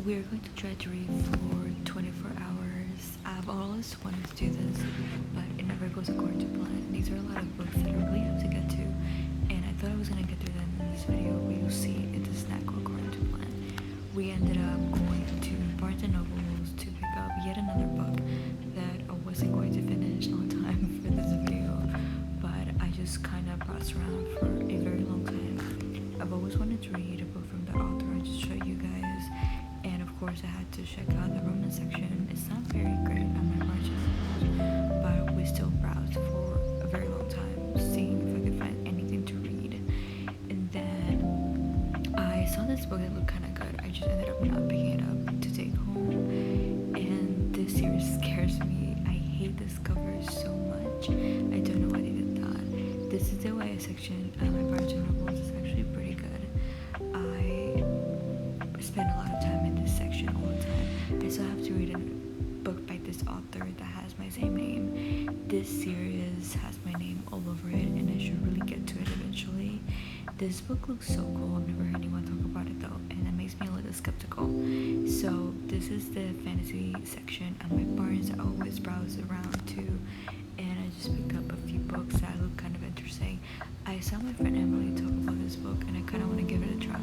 We're going to try to read for 24 hours. I've always wanted to do this, but it never goes according to plan. These are a lot of books that I really have to get to, and I thought I was going to get through them in this video, but you'll see it does not go according to plan. We ended up going to Barnes & Nobles to pick up yet another book that I wasn't going to finish on time for this video, but I just kind of browsed around for a very long time. I've always wanted to read a book from the author I just showed you guys, and of course I had to check out the romance section. It's not very great on my Barnes & Nobles, but we still browsed for a very long time, seeing if I could find anything to read. And then I saw this book that looked kind of good. I just ended up not picking it up to take home, and this series scares me. I hate this cover so much. I don't know why they did that. This is the YA section at my Barnes & Nobles. It's actually pretty good. I spend a lot of time in this section all the time. I still have to read a book by this author that has my same name. This series has my name all over it, and I should really get to it eventually. This book looks so cool. I've never heard anyone talk about it though, and that makes me a little skeptical. So this is the fantasy section at my Barnes. I always browse around to, and I just picked up a few books that look kind of interesting. I saw my friend Emily talk about this book, and I kind of want to give it a try.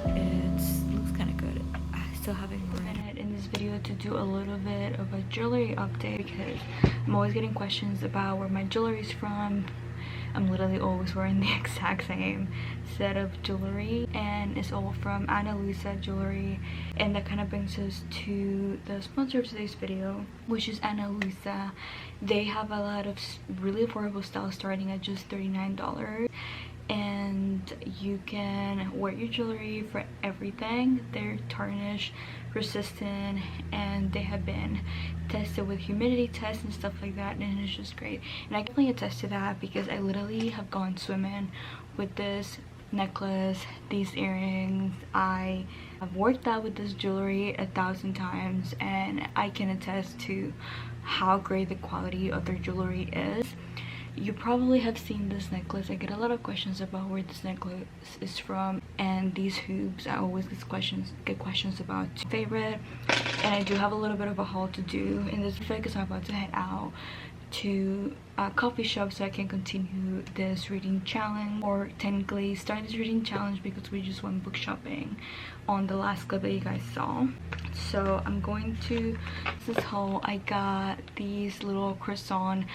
It looks kind of good. I still haven't read it in this video to do a little bit of a jewelry update, because I'm always getting questions about where my jewelry is from. I'm literally always wearing the exact same set of jewelry, and it's all from Ana Luisa Jewelry. And that kind of brings us to the sponsor of today's video, which is Ana Luisa. They have a lot of really affordable styles starting at just $39, and you can wear your jewelry for everything. They're tarnish resistant, and they have been tested with humidity tests and stuff like that, and it's just great. And I can definitely attest to that, because I literally have gone swimming with this necklace, these earrings. I have worked out with this jewelry 1,000 times, and I can attest to how great the quality of their jewelry is. You probably have seen this necklace. I get a lot of questions about where this necklace is from, and these hoops I always get questions about favorite. And I do have a little bit of a haul to do in this video, because I'm about to head out to a coffee shop so I can continue this reading challenge, or technically start this reading challenge, because we just went book shopping on the last clip that you guys saw. So I'm going to this haul. I got these little croissant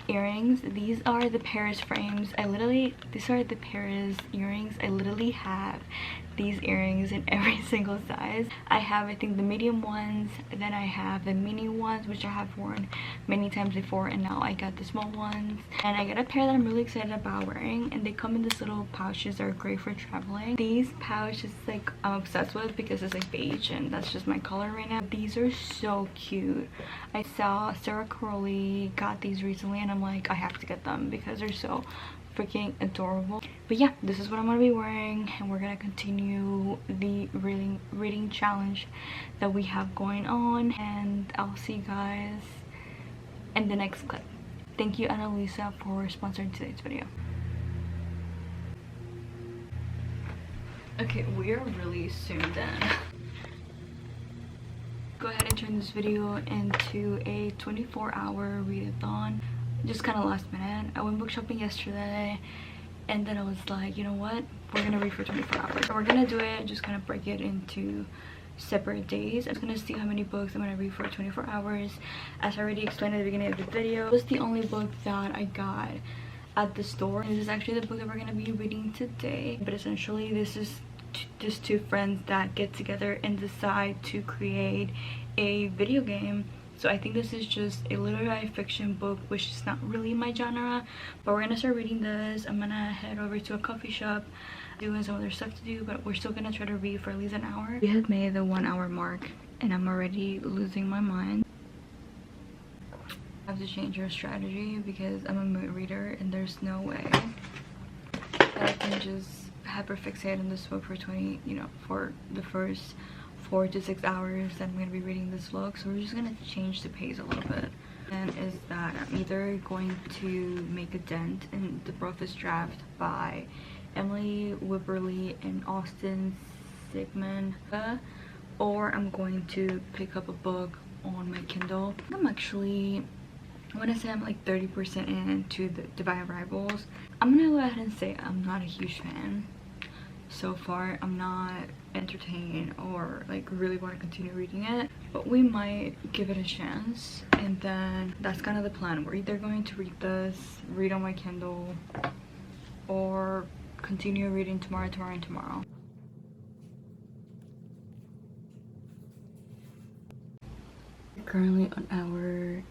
earrings. These are the Paris frames. These are the Paris earrings. I literally have these earrings in every single size. I have, I think, the medium ones, then I have the mini ones, which I have worn many times before, and now I got the small ones. And I got a pair that I'm really excited about wearing, and they come in this little pouches that are great for traveling. These pouches, like, I'm obsessed with, because it's like beige, and that's just my color right now. These are so cute. I saw Sarah Crowley got these recently, and I'm like, I have to get them because they're so freaking adorable. But yeah, this is what I'm gonna be wearing, and we're gonna continue the reading challenge that we have going on, and I'll see you guys in the next clip. Thank you, Ana Luisa, for sponsoring today's video. Okay, we are really soon done. Go ahead and turn this video into a 24-hour readathon. Just kind of last minute. I went book shopping yesterday, and then I was like, you know what, we're gonna read for 24 hours. So we're gonna do it, just kind of break it into separate days. I'm gonna see how many books I'm gonna read for 24 hours. As I already explained at the beginning of the video, it was the only book that I got at the store. This is actually the book that we're gonna be reading today, but essentially this is just two friends that get together and decide to create a video game. So I think this is just a literary fiction book, which is not really my genre, but we're gonna start reading this. I'm gonna head over to a coffee shop, doing some other stuff to do, but we're still gonna try to read for at least an hour. We have made the 1 hour mark, and I'm already losing my mind. I have to change your strategy, because I'm a mood reader, and there's no way that I can just hyper fixate on this book for for the first 4 to 6 hours that I'm going to be reading this book. So we're just going to change the pace a little bit. And is that I'm either going to make a dent in the preface draft by Emily Wibberley and Austin Sigmund, or I'm going to pick up a book on my Kindle. I'm actually, when I say I'm like 30% into the Divine Rivals, I'm gonna go ahead and say I'm not a huge fan. So far, I'm not entertained or like really want to continue reading it, but we might give it a chance. And then that's kind of the plan. We're either going to read this, read on my Kindle, or continue reading tomorrow and tomorrow. Currently on hour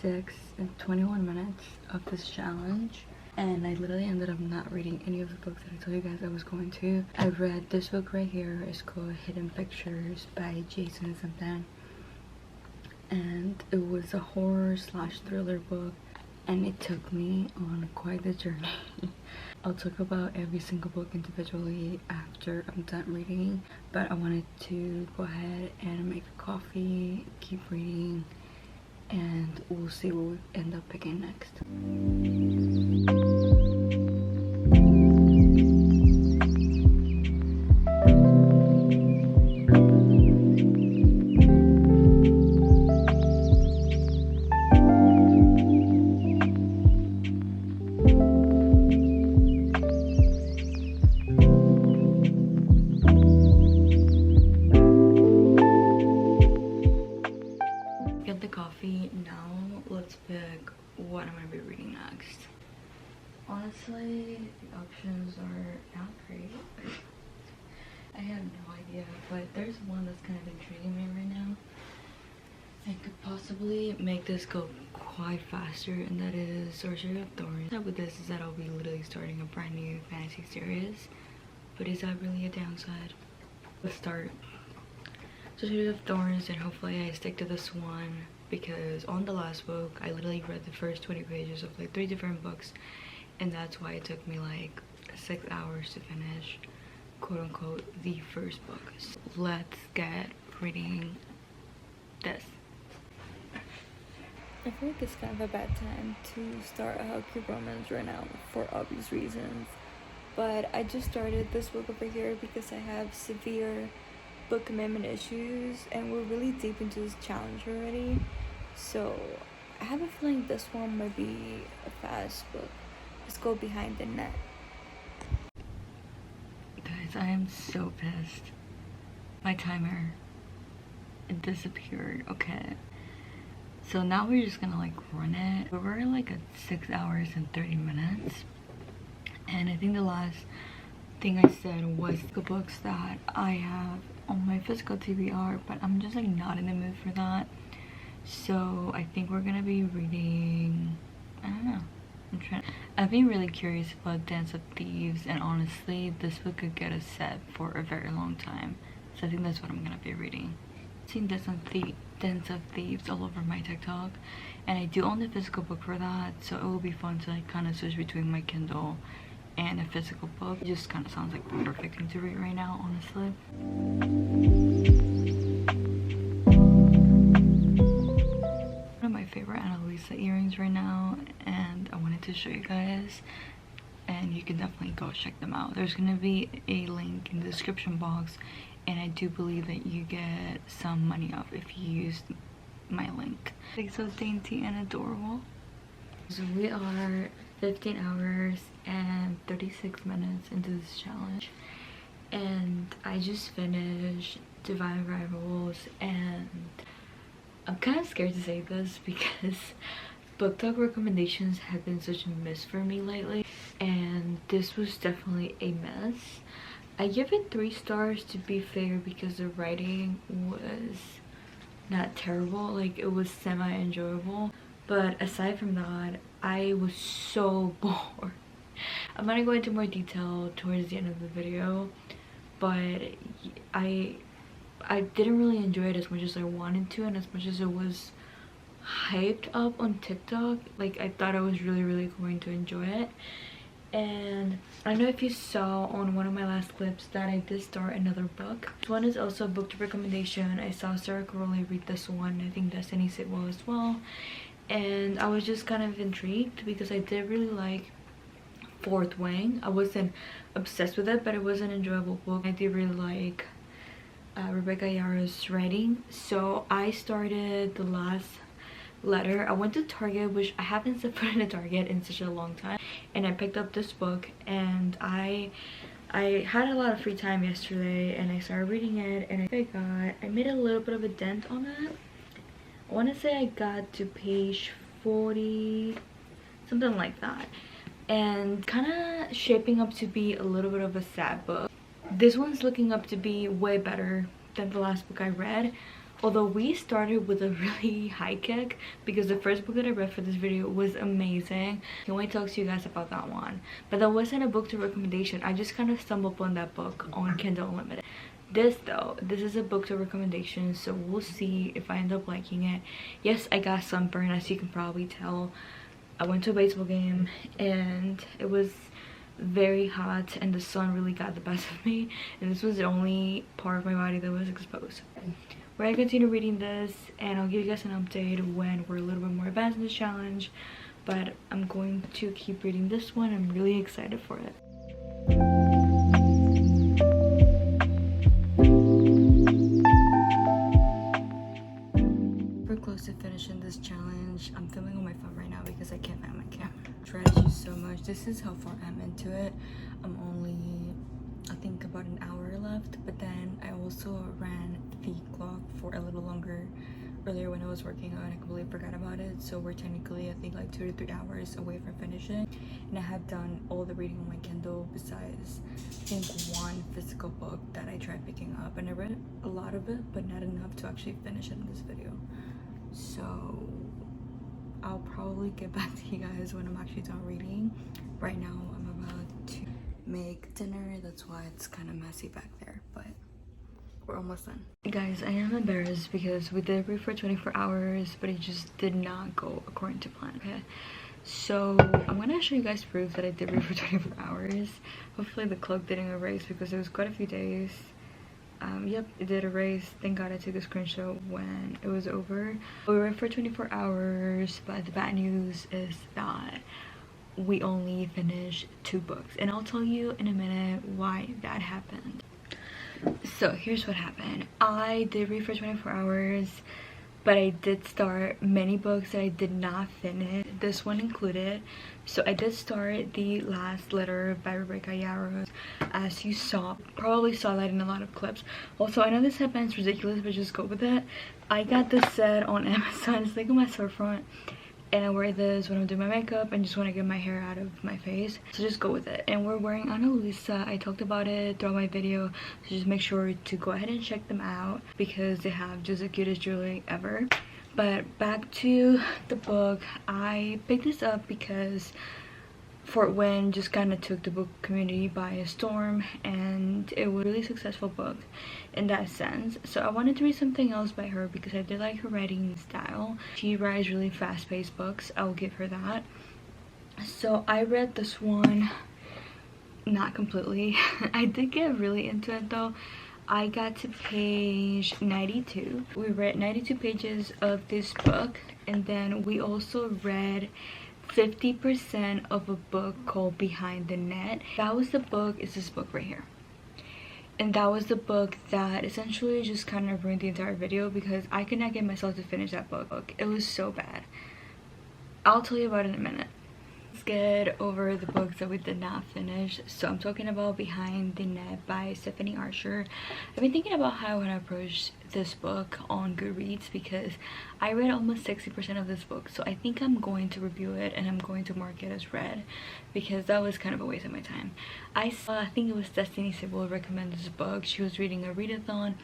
6 and 21 minutes of this challenge, and I literally ended up not reading any of the books that I told you guys I was going to. I read this book right here. It's called Hidden Pictures by Jason something, and it was a horror slash thriller book, and it took me on quite the journey. I'll talk about every single book individually after I'm done reading, but I wanted to go ahead and make a coffee, keep reading, and we'll see what we end up picking next. Get the coffee now. Let's pick what I'm gonna be reading next. Honestly, the options are not great. I have no idea, but there's one that's kind of intriguing me right now. I could possibly make this go quite faster, and that is Sorcery of Thorns. With this is that I'll be literally starting a brand new fantasy series, but is that really a downside? Let's start. Sorcery of Thorns, and hopefully I stick to this one, because on the last book I literally read the first 20 pages of like 3 different books, and that's why it took me like 6 hours to finish, quote unquote, the first book. So let's get reading this. I feel like it's kind of a bad time to start a healthy romance right now for obvious reasons, but I just started this book over here because I have severe book commitment issues, and we're really deep into this challenge already, so I have a feeling this one might be a fast book. Let's go Behind the Net. Guys, I am so pissed. My timer, it disappeared. Okay, so now we're just gonna like run it. We're like at 6 hours and 30 minutes, and I think the last thing I said was the books that I have on my physical TBR, but I'm just like not in the mood for that. So I think we're gonna be reading, I don't know, I've been really curious about Dance of Thieves, and honestly this book could get us set for a very long time, so I think that's what I'm gonna be reading. I've seen Dance of Thieves all over my TikTok, and I do own the physical book for that, so it will be fun to like kind of switch between my Kindle and a physical book. It just kind of sounds like the perfect thing to read right now, honestly. One of my favorite Annalisa earrings right now, and I wanted to show you guys, and you can definitely go check them out. There's gonna be a link in the description box, and I do believe that you get some money off if you use my link. It's so dainty and adorable. So we are 15 hours and 36 minutes into this challenge, and I just finished Divine Rivals, and I'm kind of scared to say this because booktok recommendations have been such a miss for me lately, and this was definitely a mess. I give it 3 stars to be fair, because the writing was not terrible, like it was semi-enjoyable, but aside from that I was so bored. I'm gonna go into more detail towards the end of the video, but I didn't really enjoy it as much as I wanted to, and as much as it was hyped up on TikTok. Like I thought I was really going to enjoy it. And I don't know if you saw on one of my last clips that I did start another book. This one is also a book recommendation. I saw Sarah Caroli read this one. I think Destiny said well as well, and I was just kind of intrigued because I did really like Fourth Wing. I wasn't obsessed with it, but it was an enjoyable book. I did really like Rebecca Yarros writing. So I started the last letter. I went to Target, which I haven't set foot in a Target in such a long time, and I picked up this book, and I had a lot of free time yesterday and I started reading it, and I made a little bit of a dent on it. I want to say I got to page 40, something like that, and kind of shaping up to be a little bit of a sad book. This one's looking up to be way better than the last book I read, although we started with a really high kick because the first book that I read for this video was amazing. I can't wait to talk to you guys about that one, but that wasn't a book to recommendation. I just kind of stumbled upon that book on Kindle Unlimited. This though, this is a book to recommendation, so we'll see if I end up liking it. Yes, I got sunburn, as you can probably tell. I went to a baseball game and it was very hot and the sun really got the best of me, and this was the only part of my body that was exposed. We're gonna continue reading this and I'll give you guys an update when we're a little bit more advanced in this challenge, but I'm going to keep reading this one. I'm really excited for it. We're close to finishing this challenge. I'm filming on my phone right now because I can't find my camera. I tried you so much. This is how far I'm into it. I'm only, I think, about an hour left, but then I also ran the clock for a little longer earlier when I was working on it. I completely forgot about it, so we're technically, I think, like 2 to 3 hours away from finishing, and I have done all the reading on my Kindle besides I think one physical book that I tried picking up, and I read a lot of it but not enough to actually finish it in this video. So I'll probably get back to you guys when I'm actually done reading. Right now I'm about to make dinner, that's why it's kind of messy back there, but we're almost done. Guys, I am embarrassed because we did read for 24 hours, but it just did not go according to plan. Okay, so I'm gonna show you guys proof that I did read for 24 hours. Hopefully the clock didn't erase because it was quite a few days. Yep, it did erase. Thank God I took a screenshot when it was over. We read for 24 hours, but the bad news is that we only finished 2 books, and I'll tell you in a minute why that happened. So here's what happened. I did read for 24 hours, but I did start many books that I did not finish, this one included. So I did start The Last Letter by Rebecca Yarros, as you probably saw that in a lot of clips. Also, I know this headband's ridiculous, but just go with it. I got this set on Amazon. It's like on my storefront, and I wear this when I'm doing my makeup and just want to get my hair out of my face, so just go with it. And we're wearing Ana Luisa. I talked about it throughout my video, so just make sure to go ahead and check them out because they have just the cutest jewelry ever. But back to the book, I picked this up because Fort Wayne just kind of took the book community by a storm, and it was a really successful book in that sense. So I wanted to read something else by her because I did like her writing style. She writes really fast-paced books, I'll give her that. So I read this one, not completely. I did get really into it though. I got to page 92. We read 92 pages of this book, and then we also read 50% of a book called Behind the Net. That was the book, is this book right here. And that was the book that essentially just kind of ruined the entire video because I could not get myself to finish that book. It was so bad. I'll tell you about it in a minute. Let's get over the books that we did not finish. So I'm talking about Behind the Net by Stephanie Archer. I've been thinking about how I want to approach this book on Goodreads because I read almost 60% of this book, so I think I'm going to review it and I'm going to mark it as read because that was kind of a waste of my time. I think it was Destiny Sybil recommended this book. She was reading a readathon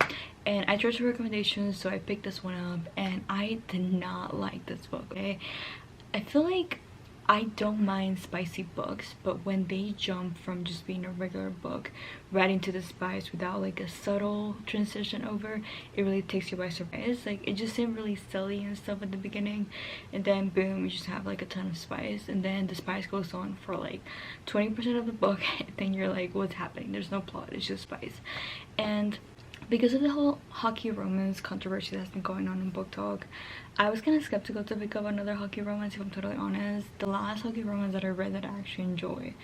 and I trust her recommendations, so I picked this one up and I did not like this book. Okay, I feel like I don't mind spicy books, but when they jump from just being a regular book right into the spice without like a subtle transition over, it really takes you by surprise. Like, it just seemed really silly and stuff at the beginning, and then boom, you just have like a ton of spice, and then the spice goes on for like 20% of the book, and then you're like, what's happening? There's no plot, it's just spice. And because of the whole hockey romance controversy that's been going on in booktok, I was kind of skeptical to pick up another hockey romance, if I'm totally honest. The last hockey romance that I read that I actually enjoyed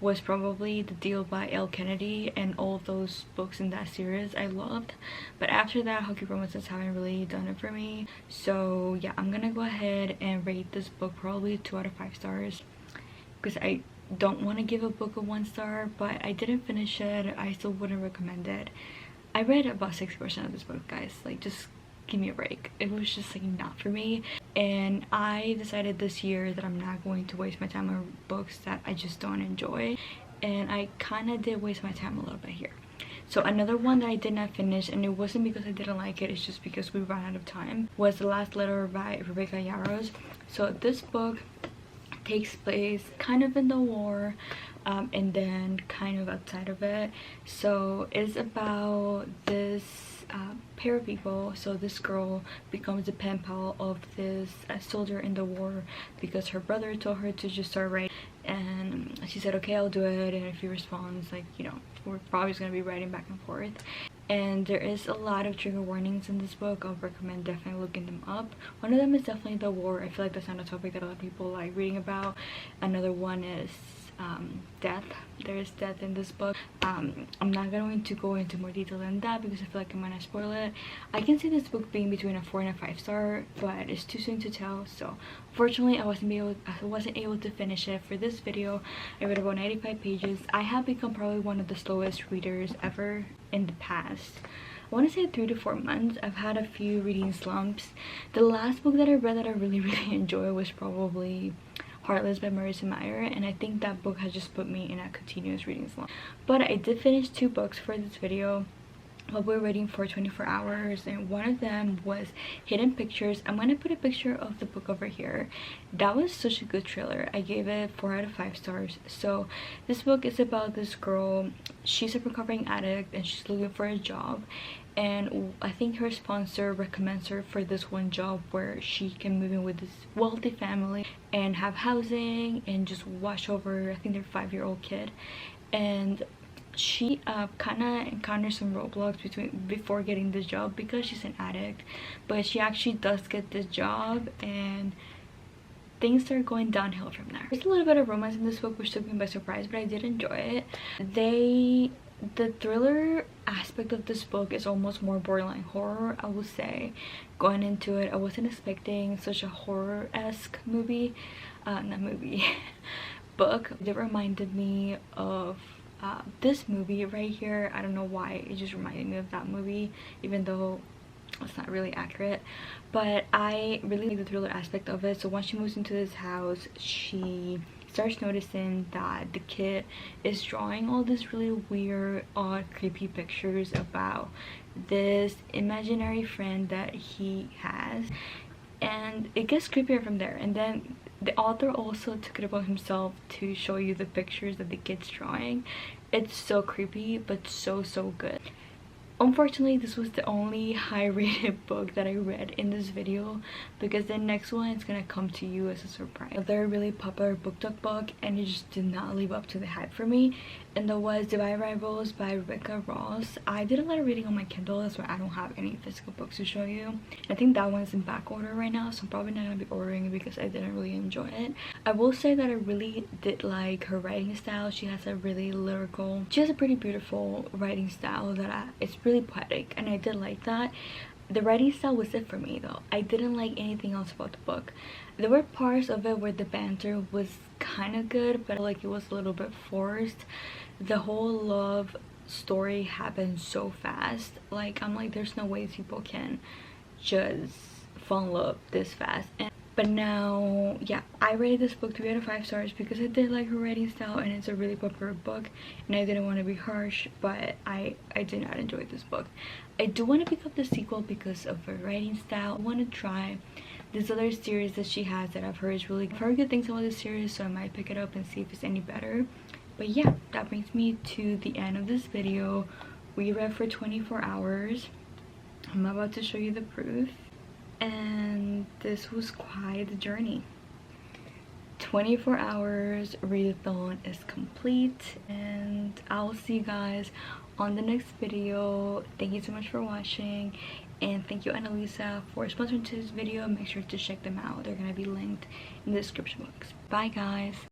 was probably The Deal by L. Kennedy, and all of those books in that series I loved. But after that, Hockey Romances haven't really done it for me. So yeah, I'm gonna go ahead and rate this book probably 2 out of 5 stars, because I don't want to give a book a 1 star, but I didn't finish it. I still wouldn't recommend it. I read about 60% of this book, guys. Like, just give me a break. It was just like not for me, and I decided this year that I'm not going to waste my time on books that I just don't enjoy, and I kind of did waste my time a little bit here. So another one that I did not finish, and it wasn't because I didn't like it, it's just because we ran out of time, was The Last Letter by Rebecca Yarros. So this book takes place kind of in the war, and then kind of outside of it. So it's about this pair of people. So this girl becomes a pen pal of this soldier in the war because her brother told her to just start writing, and she said, okay, I'll do it. And if he responds, like, you know, we're probably just gonna be writing back and forth. And there is a lot of trigger warnings in this book. I'll recommend definitely looking them up. One of them is definitely the war. I feel like that's not a topic that a lot of people like reading about. Another one is death. There is death in this book. I'm not going to go into more detail than that because I feel like I might not spoil it. I can see this book being between a 4 and a 5 star, but it's too soon to tell. So unfortunately I wasn't able to finish it for this video. I read about 95 pages. I have become probably one of the slowest readers ever in the past. I want to say 3 to 4 months. I've had a few reading slumps. The last book that I read that I really enjoyed was probably Heartless by Marissa Meyer, and I think that book has just put me in a continuous reading slump. But I did finish 2 books for this video while we were waiting for 24 hours, and one of them was Hidden Pictures. I'm gonna put a picture of the book over here. That was such a good thriller. I gave it 4 out of 5 stars. So this book is about this girl. She's a recovering addict and she's looking for a job, and I think her sponsor recommends her for this one job where she can move in with this wealthy family and have housing and just watch over, I think, their 5-year-old kid. And she kind of encounters some roadblocks before getting this job because she's an addict, but she actually does get this job and things start going downhill from there. There's a little bit of romance in this book which took me by surprise, but I did enjoy it. The thriller aspect of this book is almost more borderline horror, I would say. Going into it, I wasn't expecting such a horror-esque movie, book. It reminded me of this movie right here. I don't know why, it just reminded me of that movie, even though it's not really accurate. But I really like the thriller aspect of it. So once she moves into this house, she starts noticing that the kid is drawing all this really weird, odd, creepy pictures about this imaginary friend that he has, and it gets creepier from there. And then the author also took it upon himself to show you the pictures that the kid's drawing. It's so creepy, but so good. Unfortunately, this was the only high-rated book that I read in this video, because the next one is gonna come to you as a surprise. Another really popular booktok book, and it just did not live up to the hype for me, and that was Divine Rivals by Rebecca Ross. I did a lot of reading on my Kindle, that's why I don't have any physical books to show you. I think that one's in back order right now, so I'm probably not gonna be ordering it because I didn't really enjoy it. I will say that I really did like her writing style. She has a really lyrical, she has a pretty beautiful writing style that it's really poetic, and I did like that. The writing style was it for me though. I didn't like anything else about the book. There were parts of it where the banter was kind of good, but like it was a little bit forced. The whole love story happened so fast. Like, I'm like, there's no way people can just fall in love this fast. But now, yeah, I rated this book 3 out of 5 stars because I did like her writing style, and it's a really popular book, and I didn't want to be harsh, but I did not enjoy this book. I do want to pick up the sequel because of her writing style. I want to try this other series that she has that I've heard is really, I've heard good things about this series, so I might pick it up and see if it's any better. But yeah, that brings me to the end of this video. We read for 24 hours. I'm about to show you the proof, and this was quite a journey. 24 hours readathon is complete, and I'll see you guys on the next video. Thank you so much for watching, and thank you Annalisa for sponsoring this video. Make sure to check them out. They're gonna be linked in the description box. Bye guys.